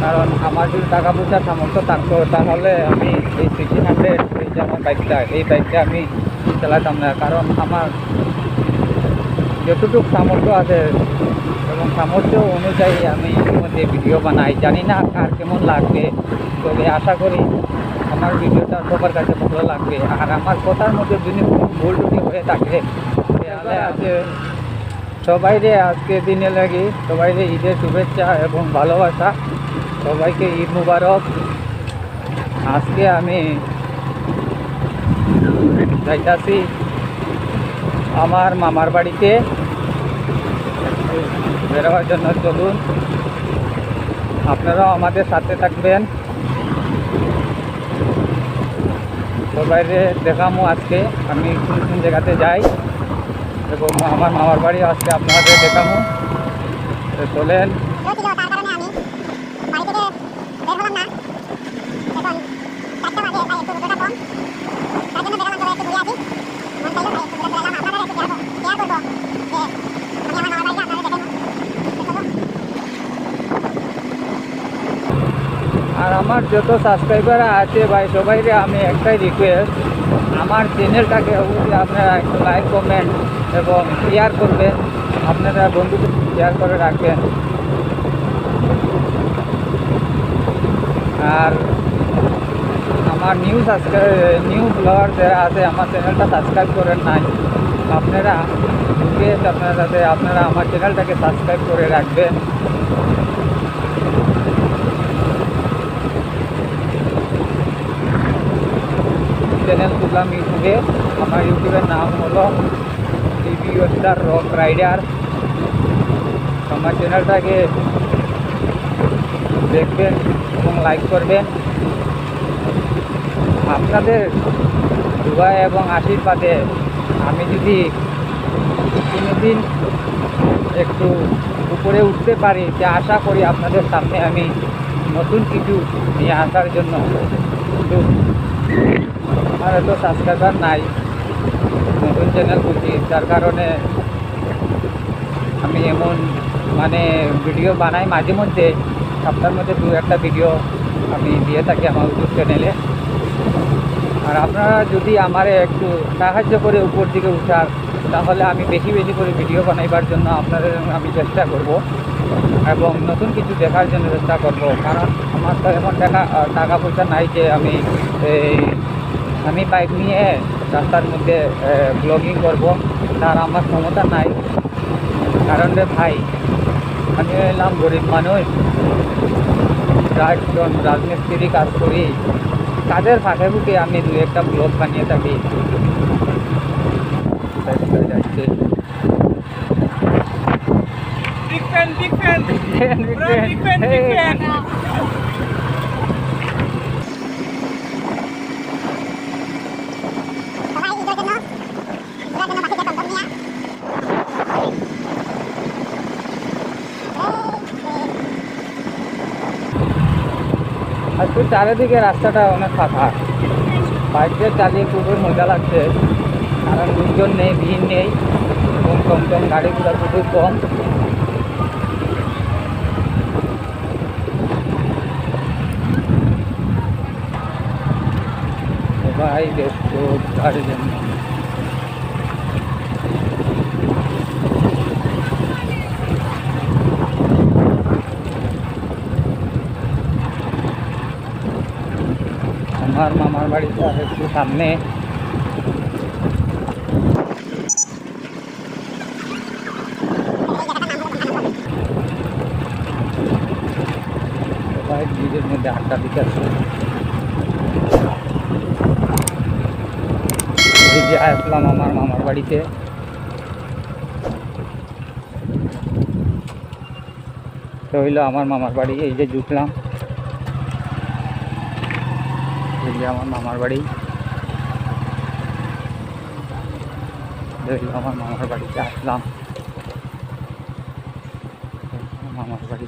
কারণ আমার যদি টাকা পয়সার সামর্থ্য থাকতো তাহলে আমি এই 1600 এই যে আমার বাইকটা, এই বাইকটা আমি চালাতাম না। কারণ আমার যতটুকু সামর্থ্য আছে এবং সামর্থ্য অনুযায়ী আমি ইতিমধ্যে ভিডিও বানাই। জানি না কার কেমন লাগবে, তবে আশা করি আমার ভিডিওটা সবার কাছে ভালো লাগবে। আর আমার কথার মধ্যে যদি কোনো ভুল টুটি হয়ে থাকে তাহলে আছে সবাইরে আজকে দিনে লাগি সবাইরে ঈদের শুভেচ্ছা এবং ভালোবাসা। সবাইকে ঈদ মুবারক। আজকে আমি যাইতাছি আমার মামার বাড়িতে বেরোবার জন্য। চলুন, আপনারাও আমাদের সাথে থাকবেন। সবাইরে দেখামো আজকে আমি কোন কোন জায়গাতে যাই এবং আমার মামার বাড়ি আজকে আপনাদের দেখামো। চলেন। আর আমার যত সাবস্ক্রাইবার আছে ভাই, সবাইকে আমি একটাই রিকোয়েস্ট, আমার চ্যানেলটাকে অবশ্যই আপনারা একটু লাইক কমেন্ট এবং শেয়ার করবেন। আপনারা বন্ধুদের শেয়ার করে রাখবেন। আর আমার নিউ ব্লগার যারা আছে আমার চ্যানেলটা সাবস্ক্রাইব করেন নাই, আপনারা রিকোয়েস্ট আপনার সাথে আপনারা আমার চ্যানেলটাকে সাবস্ক্রাইব করে রাখবেন। চ্যানেল খুললাম ইউটিউবে। আমার ইউটিউবের নাম হলো রিভিউ স্টার রক রাইডার। আমার চ্যানেলটাকে দেখবেন এবং লাইক করবেন। আপনাদের দোয়া এবং আশীর্বাদে আমি যদি কোনোদিন একটু উপরে উঠতে পারি, যে আশা করি আপনাদের সামনে আমি নতুন কিছু নিয়ে আসার জন্য। কিন্তু আমার এত সাবস্ক্রাইবার নাই, নতুন চ্যানেল খুলছি, যার কারণে আমি এমন ভিডিও বানাই মাঝে মধ্যে। সপ্তাহের মধ্যে 2-1টা ভিডিও আমি দিয়ে থাকি আমার ইউটিউব চ্যানেলে। আর আপনারা যদি আমারে একটু সাহায্য করে উপর দিকে উঠার, তাহলে আমি বেশি বেশি করে ভিডিও বানাইবার জন্য আপনাদের আমি চেষ্টা করব এবং নতুন কিছু দেখার জন্য চেষ্টা করব। কারণ আমার তো এমন টাকা পয়সা নাই যে আমি বাইক নিয়ে রাস্তার মধ্যে ব্লগিং করব, তার আমার ক্ষমতা নাই। কারণ রে ভাই, আমি এলাম গরিব মানুষ, রাজমিস্ত্রি কাজ করি, কাজের ফাঁকে ফুঁকে আমি 2-1টা ব্লগ বানিয়ে থাকি। যাচ্ছে আজকে চারিদিকে রাস্তাটা অনেক ফাঁকা। বাইকটা চালিয়ে খুবই মজা লাগছে, কারণ লোকজন নেই, ভিড় নেই এবং টমটম গাড়ি ঘোড়া খুবই কম। সবাই ব্যস্ত তার জন্য। আমার মামার বাড়িটা একটু সামনে। সবাই নিজের মধ্যে আড্ডা দিতেছে। এই যে আসলাম আমার মামার বাড়িতে। তো হইলো আমার মামার বাড়ি, এই যে ঢুকলাম, এই যে আমার মামার বাড়ি। আমার মামার বাড়িতে আসলাম, মামার বাড়ি।